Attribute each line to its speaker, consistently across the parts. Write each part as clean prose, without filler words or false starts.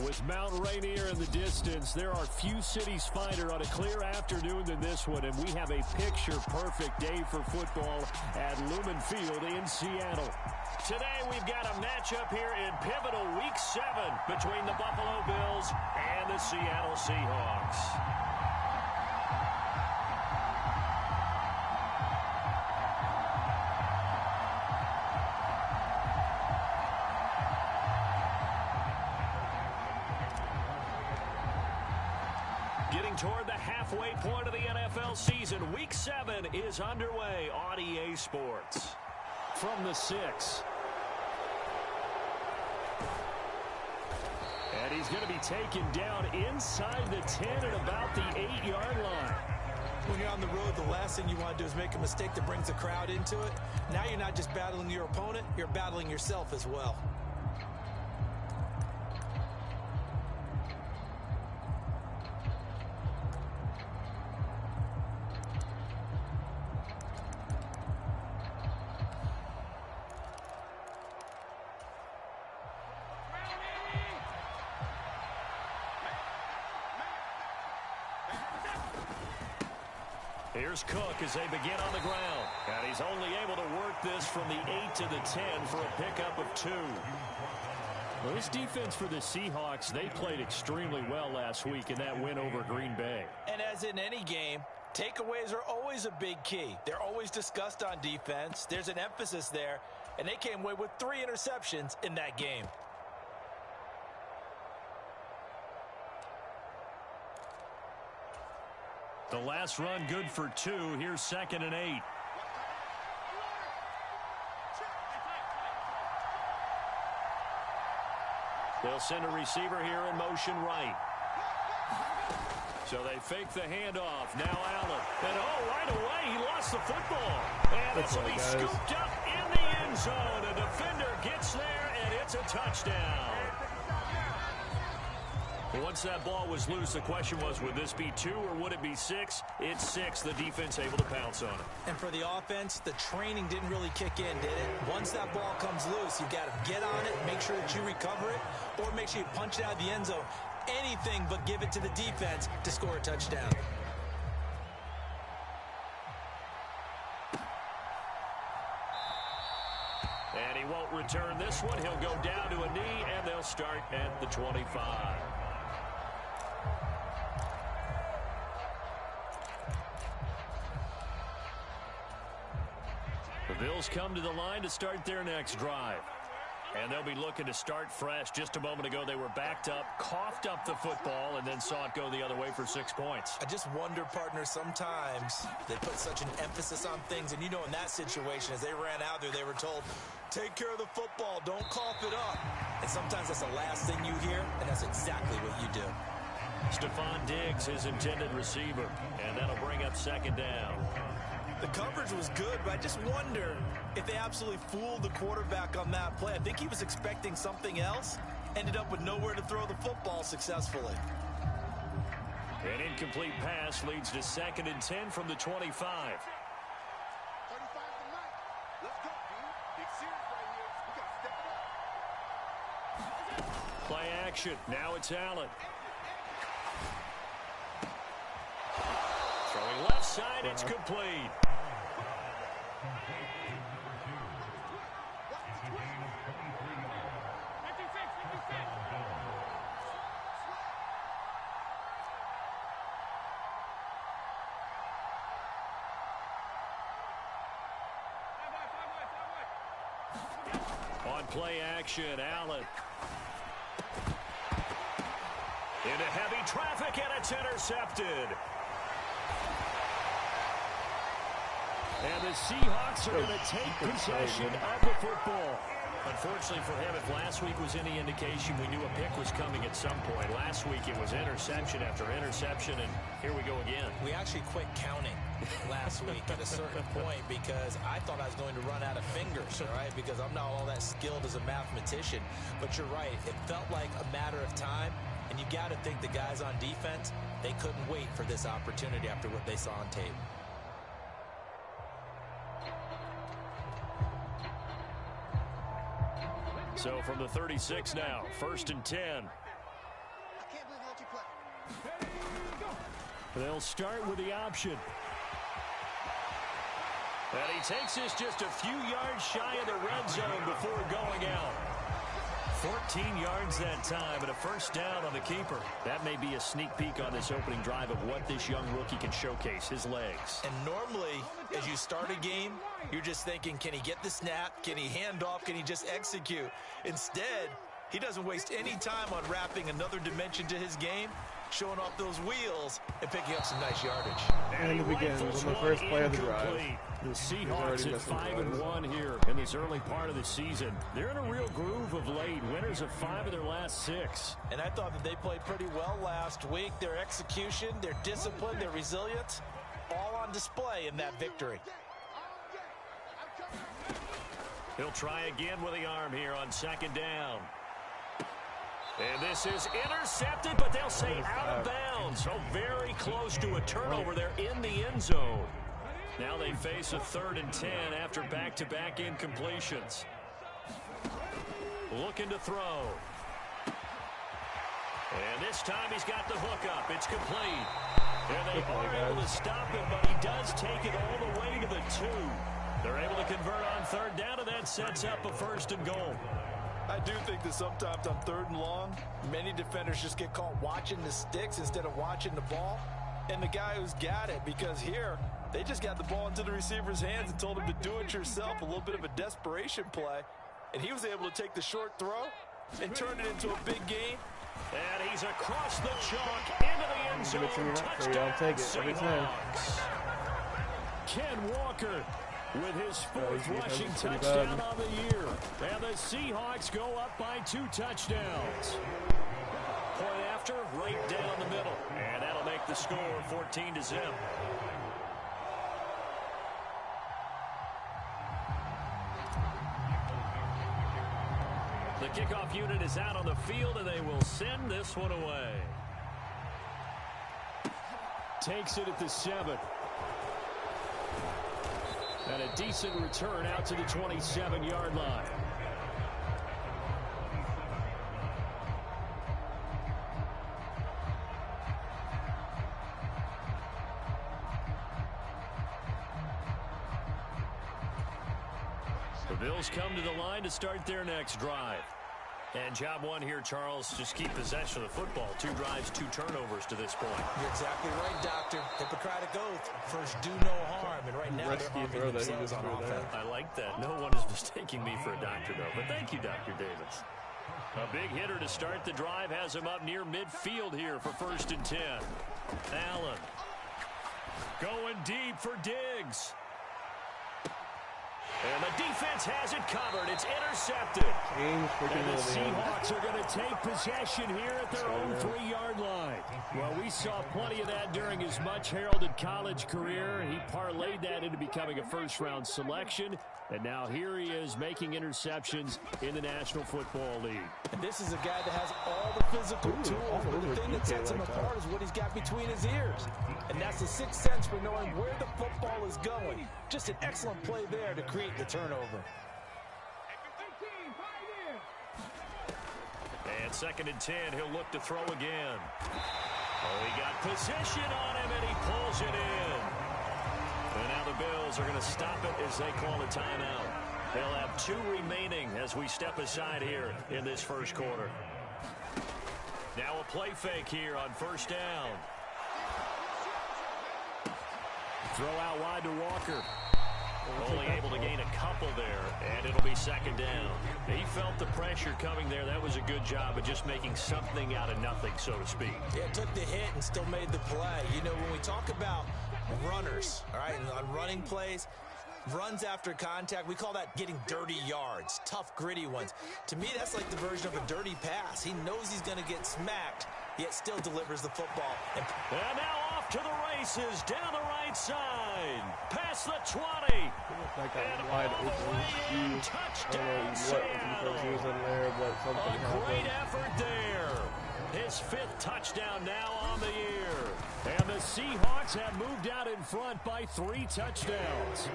Speaker 1: With Mount Rainier in the distance, there are few cities finer on a clear afternoon than this one, and we have a picture-perfect day for football at Lumen Field in Seattle. Today we've got a matchup here in pivotal Week 7 between the Buffalo Bills and the Seattle Seahawks. Getting toward the halfway point of the NFL season, Week 7 is underway on EA Sports. From the 6. And he's going to be taken down inside the 10 at about the 8-yard line.
Speaker 2: When you're on the road, the last thing you want to do is make a mistake that brings the crowd into it. Now you're not just battling your opponent, you're battling yourself as well.
Speaker 1: Here's Cook as they begin on the ground. And he's only able to work this from the 8 to the 10 for a pickup of 2. Well, this defense for the Seahawks, they played extremely well last week in that win over Green Bay.
Speaker 2: And as in any game, takeaways are always a big key. They're always discussed on defense. There's an emphasis there, and they came away with 3 interceptions in that game.
Speaker 1: The last run good for 2. Here's 2nd and 8. They'll send a receiver here in motion right. So they fake the handoff. Now Allen. And right away he lost the football. And this will be scooped up in the end zone. A defender gets there and it's a touchdown. Once that ball was loose, the question was, would this be 2 or would it be 6? It's 6. The defense able to pounce on it.
Speaker 2: And for the offense, the training didn't really kick in, did it? Once that ball comes loose, you've got to get on it, make sure that you recover it, or make sure you punch it out of the end zone. Anything but give it to the defense to score a touchdown.
Speaker 1: And he won't return this one. He'll go down to a knee, and they'll start at the 25. The Bills come to the line to start their next drive. And they'll be looking to start fresh. Just a moment ago, they were backed up, coughed up the football, and then saw it go the other way for 6 points.
Speaker 2: I just wonder, partner, sometimes they put such an emphasis on things. And, you know, in that situation, as they ran out there, they were told, take care of the football, don't cough it up. And sometimes that's the last thing you hear, and that's exactly what you do.
Speaker 1: Stephon Diggs, his intended receiver, and that'll bring up 2nd down.
Speaker 2: The coverage was good, but I just wonder if they absolutely fooled the quarterback on that play. I think he was expecting something else, ended up with nowhere to throw the football successfully.
Speaker 1: An incomplete pass leads to 2nd and 10 from the 25. Play action. Now it's Allen. Throwing left side, it's complete. On play action, Allen. Into heavy traffic, and it's intercepted. And the Seahawks are going to take possession of the football. Unfortunately for him, if last week was any indication, we knew a pick was coming at some point. Last week it was interception after interception, and here we go again.
Speaker 2: We actually quit counting last week at a certain point because I thought I was going to run out of fingers, all right, because I'm not all that skilled as a mathematician. But you're right. It felt like a matter of time, and you got to think the guys on defense, they couldn't wait for this opportunity after what they saw on tape.
Speaker 1: So from the 36 now, 1st and 10. They'll start with the option. And he takes this just a few yards shy of the red zone before going out. 14 yards that time and a first down on the keeper. That may be a sneak peek on this opening drive of what this young rookie can showcase, his legs.
Speaker 2: And normally, as you start a game, you're just thinking, can he get the snap? Can he hand off? Can he just execute? Instead, he doesn't waste any time on wrapping another dimension to his game, showing off those wheels and picking up some nice yardage.
Speaker 3: And it begins on the first play of the drive.
Speaker 1: The Seahawks at 5-1 here in this early part of the season. They're in a real groove of late. Winners of 5 of their last 6.
Speaker 2: And I thought that they played pretty well last week. Their execution, their discipline, their resilience, all on display in that victory.
Speaker 1: He'll try again with the arm here on second down. And this is intercepted, but they'll say out of bounds. So very close to a turnover there in the end zone. Now they face a 3rd and 10 after back-to-back incompletions. Looking to throw. And this time he's got the hook up. It's complete. And they are able to stop him, but he does take it all the way to the 2. They're able to convert on 3rd down, and that sets up a 1st and goal.
Speaker 2: I do think that sometimes on 3rd and long, many defenders just get caught watching the sticks instead of watching the ball. And the guy who's got it, because here, they just got the ball into the receiver's hands and told him to do it yourself, a little bit of a desperation play. And he was able to take the short throw and turn it into a big gain.
Speaker 1: And he's across the chalk into the end zone. Touchdown,
Speaker 3: I'll take it every time.
Speaker 1: Ken Walker with his 4th rushing touchdown on the year. And the Seahawks go up by 2 touchdowns. Point after, right down the middle. And that'll make the score 14-0. The kickoff unit is out on the field, and they will send this one away. Takes it at the 7. And a decent return out to the 27-yard line. The Bills come to the line to start their next drive. And job one here, Charles, just keep possession of the football. 2 drives, 2 turnovers to this point.
Speaker 2: You're exactly right, Doctor. Hippocratic oath. First, do no harm. And right now, they're harming themselves on offense.
Speaker 1: I like that. No one is mistaking me for a doctor, though. But thank you, Dr. Davis. A big hitter to start the drive has him up near midfield here for 1st and 10. Allen going deep for Diggs. And the defense has it covered. It's intercepted. And the Seahawks are going to take possession here at their own 3-yard line. Well, we saw plenty of that during his much-heralded college career. He parlayed that into becoming a first-round selection. And now here he is making interceptions in the National Football League.
Speaker 2: And this is a guy that has all the physical tools, but the thing that sets him apart is what he's got between his ears. And that's the 6th sense for knowing where the football is going. Just an excellent play there to create the turnover.
Speaker 1: And 2nd and 10, he'll look to throw again. Oh, he got position on him, and he pulls it in. And now the Bills are going to stop it as they call a timeout. They'll have 2 remaining as we step aside here in this first quarter. Now a play fake here on 1st down. Throw out wide to Walker. Only able to gain a couple there, and it'll be 2nd down. He felt the pressure coming there. That was a good job of just making something out of nothing, so to speak.
Speaker 2: Yeah, took the hit and still made the play. You know, when we talk about runners, all right, and on running plays, runs after contact, we call that getting dirty yards, tough, gritty ones. To me, that's like the version of a dirty pass. He knows he's going to get smacked, yet still delivers the football. And
Speaker 1: now off to the races, down the right side, past the 20.
Speaker 3: Like a wide open
Speaker 1: touchdown,
Speaker 3: Seattle.
Speaker 1: A great effort there. His 5th touchdown now on the year. And the Seahawks have moved out in front by 3 touchdowns.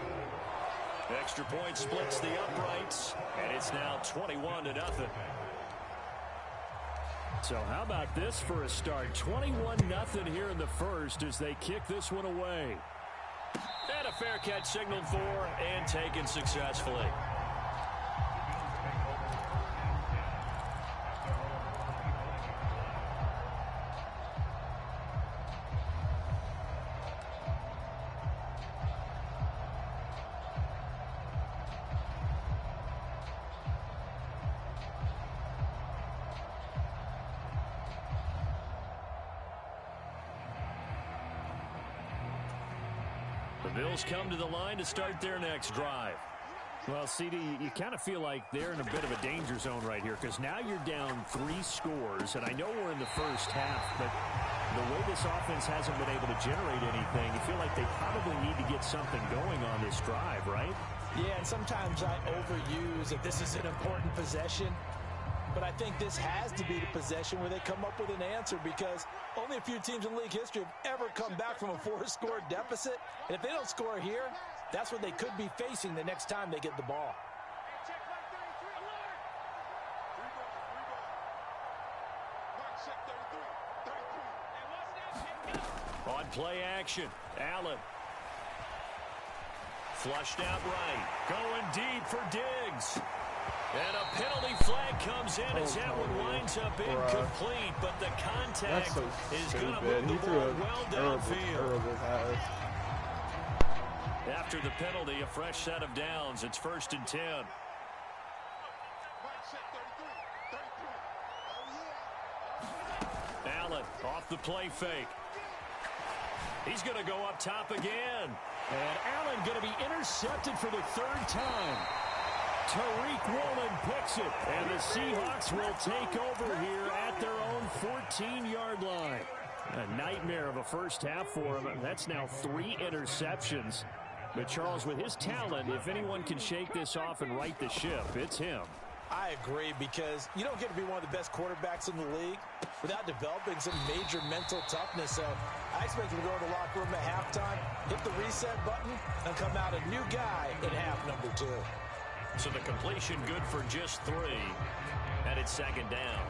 Speaker 1: Extra point splits the uprights, and it's now 21-0. So how about this for a start? 21-0 here in the first as they kick this one away. And a fair catch signaled for and taken successfully. The Bills come to the line to start their next drive. Well, CD, you kind of feel like they're in a bit of a danger zone right here because now you're down 3 scores, and I know we're in the first half, but the way this offense hasn't been able to generate anything, you feel like they probably need to get something going on this drive, right?
Speaker 2: Yeah, and sometimes I overuse that this is an important possession. But I think this has to be the possession where they come up with an answer because only a few teams in league history have ever come back from a 4-score deficit. And if they don't score here, that's what they could be facing the next time they get the ball.
Speaker 1: On play action, Allen. Flushed out right. Going deep for Diggs. And a penalty flag comes in as that one winds up incomplete, but the contact is going to move the ball well downfield. After the penalty, a fresh set of downs. It's 1st and 10. Allen off the play fake. He's going to go up top again. And Allen going to be intercepted for the 3rd time. Tariq Woolen picks it, and the Seahawks will take over here at their own 14-yard line. A nightmare of a first half for him. That's now 3 interceptions. But Charles, with his talent, if anyone can shake this off and right the ship, it's him.
Speaker 2: I agree because you don't get to be one of the best quarterbacks in the league without developing some major mental toughness. So I expect him to go to the locker room at halftime, hit the reset button, and come out a new guy in half number 2.
Speaker 1: So the completion good for just 3, and it's 2nd down.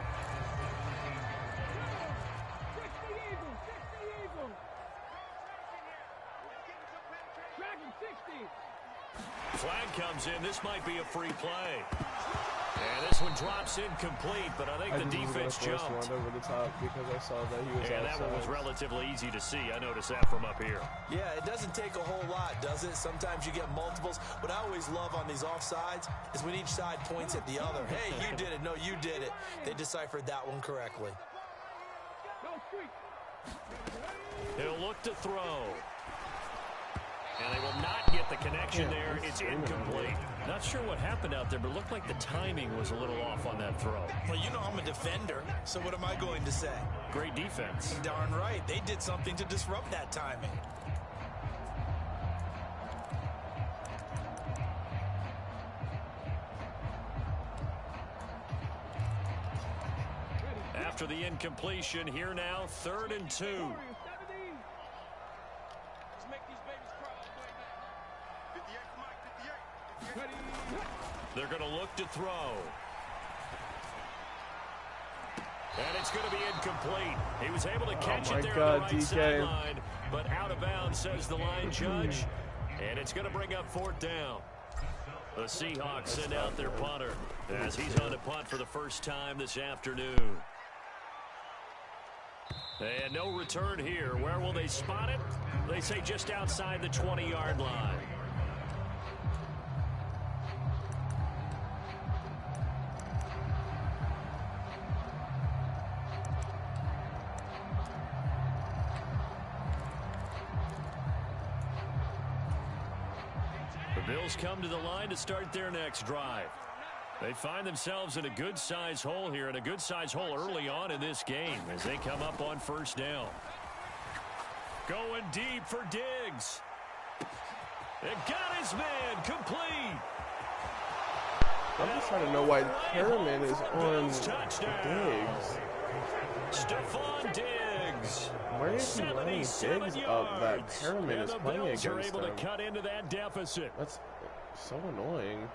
Speaker 1: Flag comes in. This might be a free play. And this one drops incomplete, but I think the defense jumped.
Speaker 3: One over the top because I saw that he was outside.
Speaker 1: That one was relatively easy to see. I noticed that from up here.
Speaker 2: Yeah, it doesn't take a whole lot, does it? Sometimes you get multiples. What I always love on these offsides is when each side points at the other. Hey, you did it. No, you did it. They deciphered that one correctly.
Speaker 1: He'll look to throw. And they will not get the connection there. It's incomplete. Not sure what happened out there, but it looked like the timing was a little off on that throw.
Speaker 2: Well, you know I'm a defender, so what am I going to say?
Speaker 1: Great defense.
Speaker 2: Darn right. They did something to disrupt that timing.
Speaker 1: After the incompletion, here now, 3rd and 2. They're going to look to throw. And it's going to be incomplete. He was able to catch it there on the right sideline, but out of bounds, says the line judge. And it's going to bring up 4th down. The Seahawks send out their punter as he's on to punt for the first time this afternoon. And no return here. Where will they spot it? They say just outside the 20-yard line. The Bills come to the line to start their next drive. They find themselves in a good-size hole here, and a good-size hole early on in this game as they come up on 1st down. Going deep for Diggs. It got his man complete.
Speaker 3: I'm just trying to know why Perriman is on Diggs.
Speaker 1: Stephon Diggs.
Speaker 3: Why is he running Diggs up that Perriman is playing against
Speaker 1: are able
Speaker 3: him?
Speaker 1: to cut into that deficit.
Speaker 3: That's so annoying.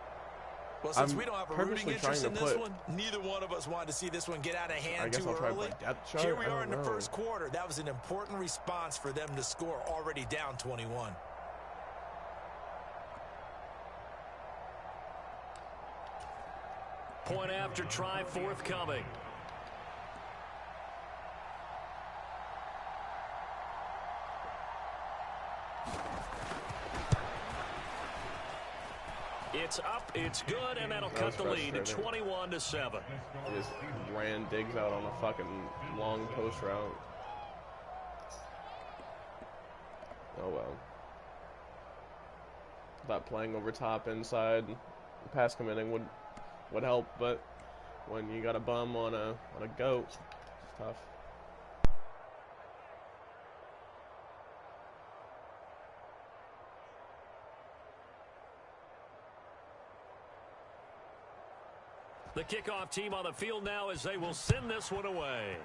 Speaker 2: Well, since we don't have a rooting interest in this one, neither one of us wanted to see this one get out of hand too early. Here we are in the first quarter. That was an important response for them to score already down 21.
Speaker 1: Point after try forthcoming. It's up, it's good, and that'll cut the lead to 21-7.
Speaker 3: Just ran Diggs out on a fucking long post route. Oh well. Thought playing over top inside, pass committing would help, but when you got a bum on a goat, it's tough.
Speaker 1: The kickoff team on the field now as they will send this one away.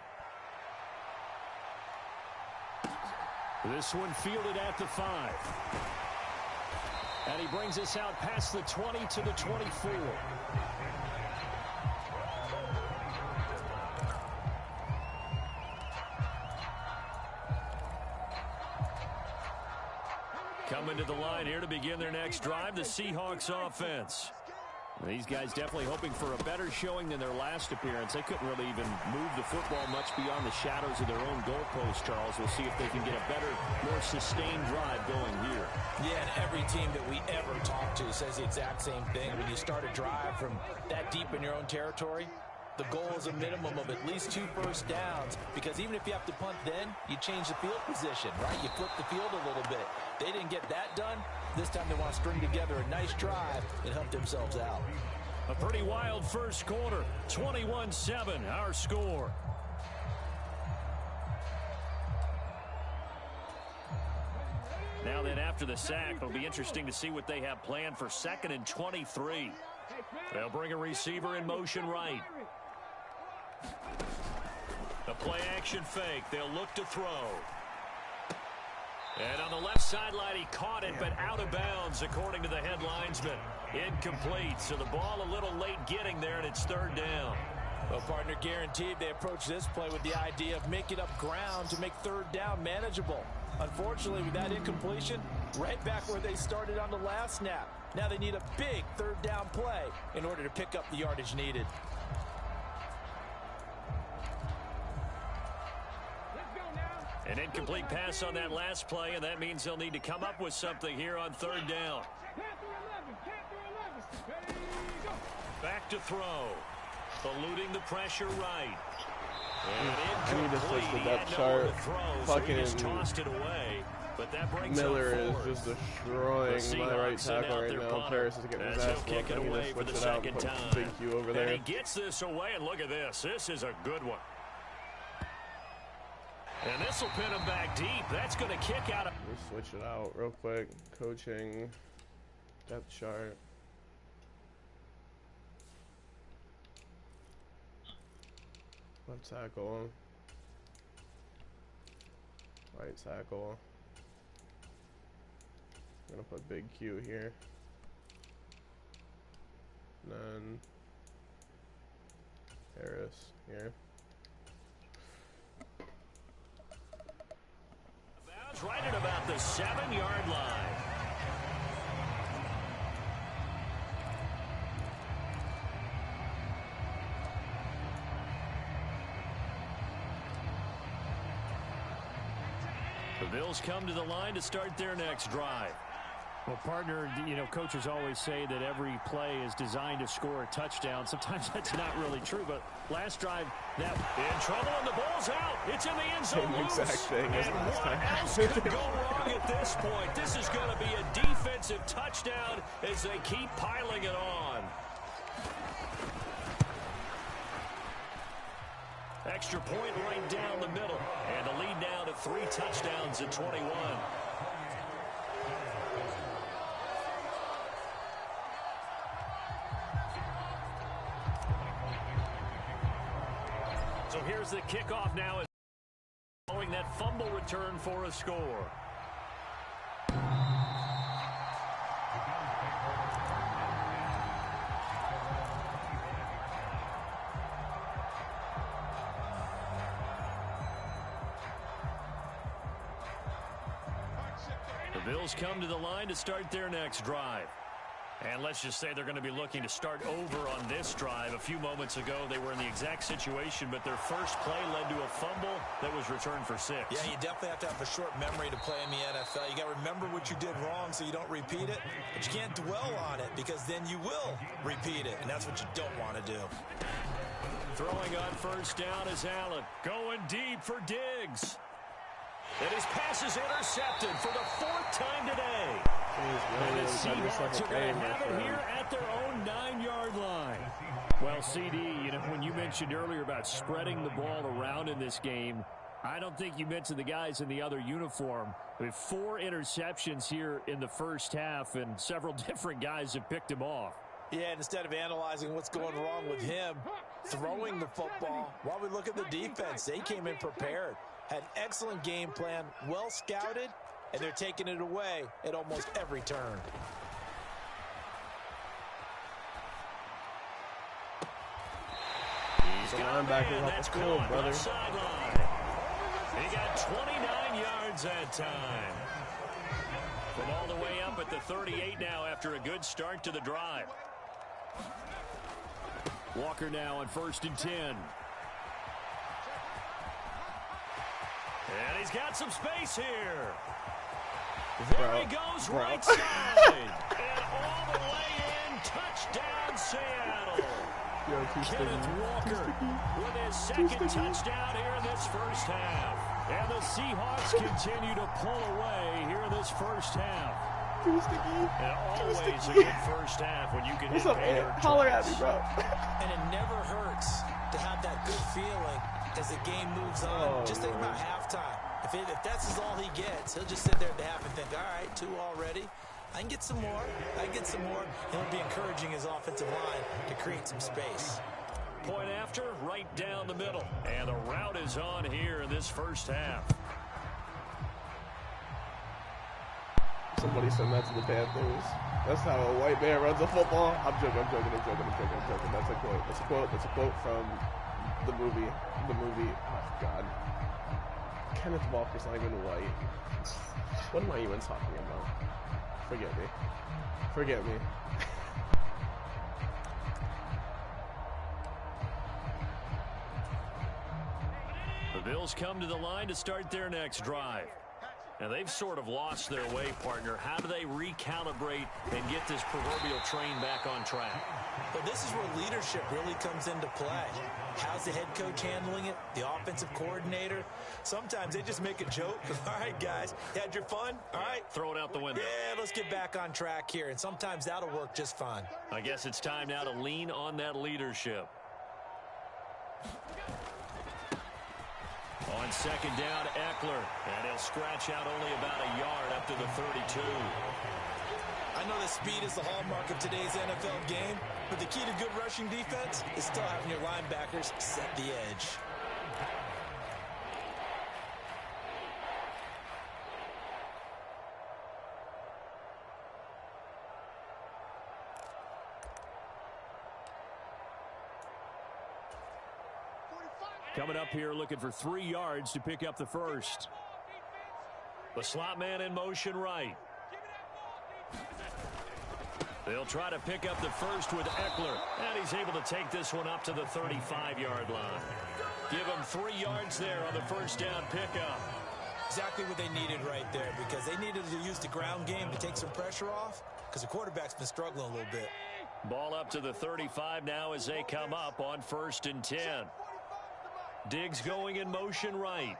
Speaker 1: This one fielded at the 5. And he brings us out past the 20 to the 24. Coming to the line here to begin their next drive, the Seahawks offense. These guys definitely hoping for a better showing than their last appearance. They couldn't really even move the football much beyond the shadows of their own goalpost, Charles. We'll see if they can get a better, more sustained drive going here.
Speaker 2: Yeah, and every team that we ever talk to says the exact same thing. When you start a drive from that deep in your own territory, the goal is a minimum of at least 2 first downs, because even if you have to punt then, you change the field position, right? You flip the field a little bit. They didn't get that done. This time they want to string together a nice drive and help themselves out.
Speaker 1: A pretty wild first quarter. 21-7, our score. Now then, after the sack, it'll be interesting to see what they have planned for 2nd and 23. They'll bring a receiver in motion right. A play-action fake. They'll look to throw. And on the left sideline, he caught it, but out of bounds, according to the head linesman. Incomplete, so the ball a little late getting there, and it's 3rd down.
Speaker 2: Well, partner, guaranteed they approach this play with the idea of making up ground to make 3rd down manageable. Unfortunately, with that incompletion, right back where they started on the last snap. Now they need a big 3rd down play in order to pick up the yardage needed.
Speaker 1: An incomplete pass on that last play, and that means they'll need to come up with something here on 3rd down. Back to throw. Eluding the pressure right.
Speaker 3: I need to switch the depth chart. Fucking
Speaker 1: tossed it away. But that brings
Speaker 3: Miller is just destroying my right tackle right now. Paris is getting his ass whooped. I need to switch it out and put Big Q over there.
Speaker 1: And he gets this away, and look at this. This is a good one. And this will pin him back deep. That's going to kick out.
Speaker 3: Let me switch it out real quick. Coaching, depth chart. Left tackle. Right tackle. I'm going to put Big Q here. And then Harris here.
Speaker 1: Right at about the 7-yard line. The Bills come to the line to start their next drive. Well, partner, you know, coaches always say that every play is designed to score a touchdown. Sometimes that's not really true, but last drive, that in trouble and the ball's out. It's in the end zone.
Speaker 3: Same exact thing as last time.
Speaker 1: What else could go wrong at this point? This is going to be a defensive touchdown as they keep piling it on. Extra point right down the middle, and the lead now to 3 touchdowns at 21. So here's the kickoff now, following that fumble return for a score. The Bills come to the line to start their next drive. And let's just say they're going to be looking to start over on this drive. A few moments ago, they were in the exact situation, but their first play led to a fumble that was returned for 6.
Speaker 2: Yeah, you definitely have to have a short memory to play in the NFL. You got to remember what you did wrong so you don't repeat it, but you can't dwell on it because then you will repeat it, and that's what you don't want to do.
Speaker 1: Throwing on first down is Allen. Going deep for Diggs. And his pass is intercepted for the 4th time today. And the Seahawks are going to have it here at their own 9-yard line. Well, CD, you know, when you mentioned earlier about spreading the ball around in this game, I don't think you mentioned the guys in the other uniform. We have 4 interceptions here in the first half, and several different guys have picked him off.
Speaker 2: Yeah, and instead of analyzing what's going wrong with him throwing the football, while we look at the defense, they came in prepared. Had excellent game plan, well scouted, and they're taking it away at almost every turn.
Speaker 1: He's got linebacker off the field, brother. He got 29 yards that time. From all the way up at the 38 now after a good start to the drive. Walker now on 1st and 10. And he's got some space here. There he goes, right side. And all the way in, touchdown Seattle. Kenneth Walker with his 2nd touchdown here in this first half. And the Seahawks continue to pull away here in this first half. And always a good first half when you can hit Bader.
Speaker 3: Holler at me, bro.
Speaker 2: And it never hurts to have that good feeling as the game moves on. Just think about halftime. If that's all he gets, he'll just sit there at the half and think, all right, 2 already. I can get some more. I can get some more. He'll be encouraging his offensive line to create some space.
Speaker 1: Point after, right down the middle. And the route is on here in this first half.
Speaker 3: Somebody send that to the Panthers. That's how a white man runs a football. I'm joking. That's a quote from the movie. Oh, God. Kenneth Walker's not even white. What am I even talking about? Forget me.
Speaker 1: The Bills come to the line to start their next drive. Now, they've sort of lost their way, partner. How do they recalibrate and get this proverbial train back on track?
Speaker 2: Well, this is where leadership really comes into play. How's the head coach handling it? The offensive coordinator? Sometimes they just make a joke. All right, guys, you had your fun? All right.
Speaker 1: Throw it out the window.
Speaker 2: Yeah, let's get back on track here. And sometimes that'll work just fine.
Speaker 1: I guess it's time now to lean on that leadership. On 2nd down, Eckler. And he'll scratch out only about a yard up to the 32.
Speaker 2: I know that speed is the hallmark of today's NFL game, but the key to good rushing defense is still having your linebackers set the edge.
Speaker 1: Coming up here looking for 3 yards to pick up the first. The slot man in motion right. They'll try to pick up the first with Eckler. And he's able to take this one up to the 35-yard line. Give him 3 yards there on the first down pickup.
Speaker 2: Exactly what they needed right there, because they needed to use the ground game to take some pressure off, because the quarterback's been struggling a little bit.
Speaker 1: Ball up to the 35 now as they come up on 1st and 10. Diggs going in motion right.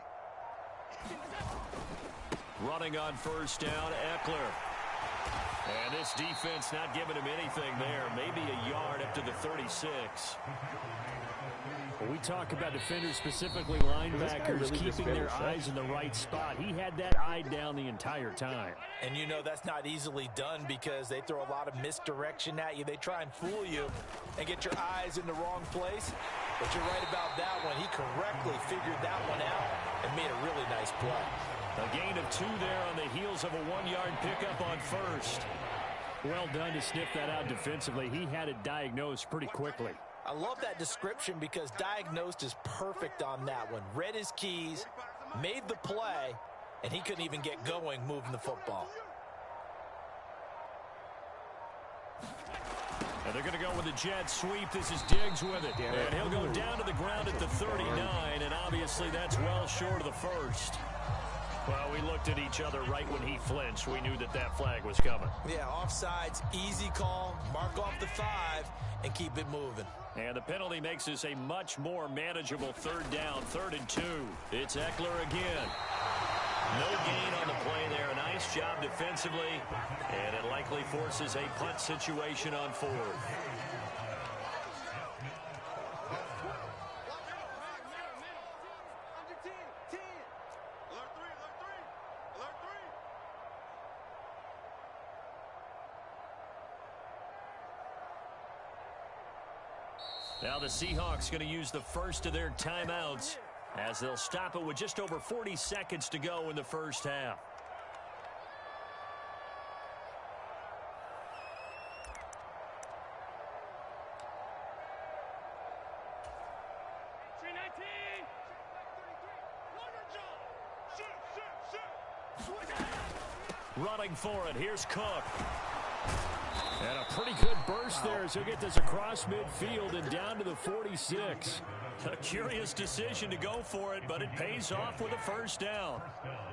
Speaker 1: Running on first down, Eckler. And this defense not giving him anything there. Maybe a yard up to the 36. When we talk about defenders, specifically linebackers, really keeping their eyes in the right spot. He had that eye down the entire time.
Speaker 2: And you know that's not easily done because they throw a lot of misdirection at you. They try and fool you and get your eyes in the wrong place. But you're right about that one. He correctly figured that one out and made a really nice play.
Speaker 1: A gain of 2 there on the heels of a 1-yard pickup on first. Well done to sniff that out defensively. He had it diagnosed pretty quickly.
Speaker 2: I love that description because diagnosed is perfect on that one. Read his keys, made the play, and he couldn't even get going moving the football.
Speaker 1: And they're going to go with a jet sweep. This is Diggs with it. And he'll go down to the ground at the 39, and obviously that's well short of the first. Well, we looked at each other right when he flinched. We knew that that flag was coming.
Speaker 2: Yeah, offsides, easy call, mark off the 5, and keep it moving.
Speaker 1: And the penalty makes this a much more manageable third down, 3rd and 2. It's Eckler again. No gain on the play there. A nice job defensively, and it likely forces a punt situation on 4th. Now the Seahawks going to use the first of their timeouts as they'll stop it with just over 40 seconds to go in the first half. Running for it, here's Cook. And a pretty good burst there as he'll get this across midfield and down to the 46. A curious decision to go for it, but it pays off with a first down.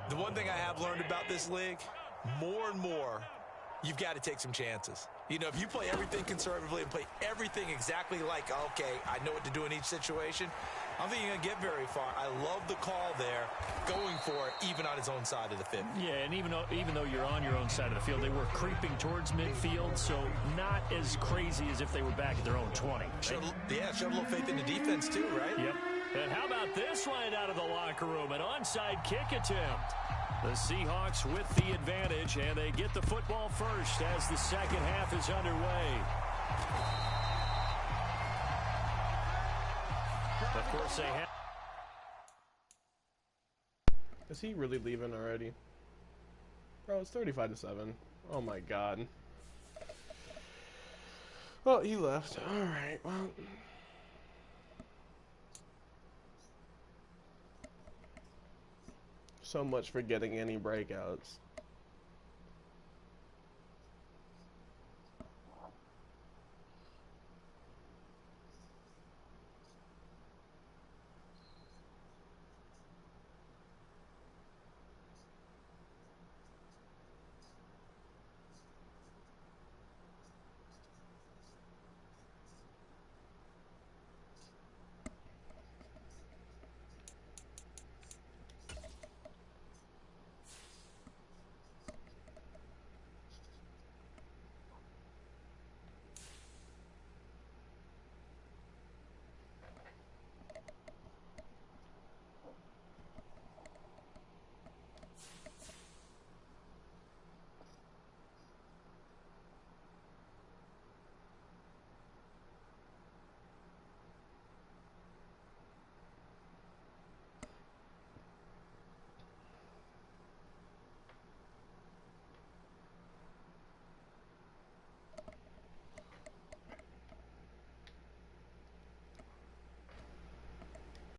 Speaker 2: The one thing I have learned about this league, more and more, you've got to take some chances. You know, if you play everything conservatively and play everything exactly like, okay, I know what to do in each situation, I don't think you're going to get very far. I love the call there, going for it, even on his own side of the field.
Speaker 1: Yeah, and even though you're on your own side of the field, they were creeping towards midfield, so not as crazy as if they were back at their own 20. Right?
Speaker 2: Showed a little faith in the defense too, right?
Speaker 1: Yep. And how about this line out of the locker room? An onside kick attempt. The Seahawks with the advantage, and they get the football first as the second half is underway. Of course, they have.
Speaker 3: Is he really leaving already? Bro, it's 35-7. Oh my god. Well, he left. Alright, well. So much for getting any breakouts.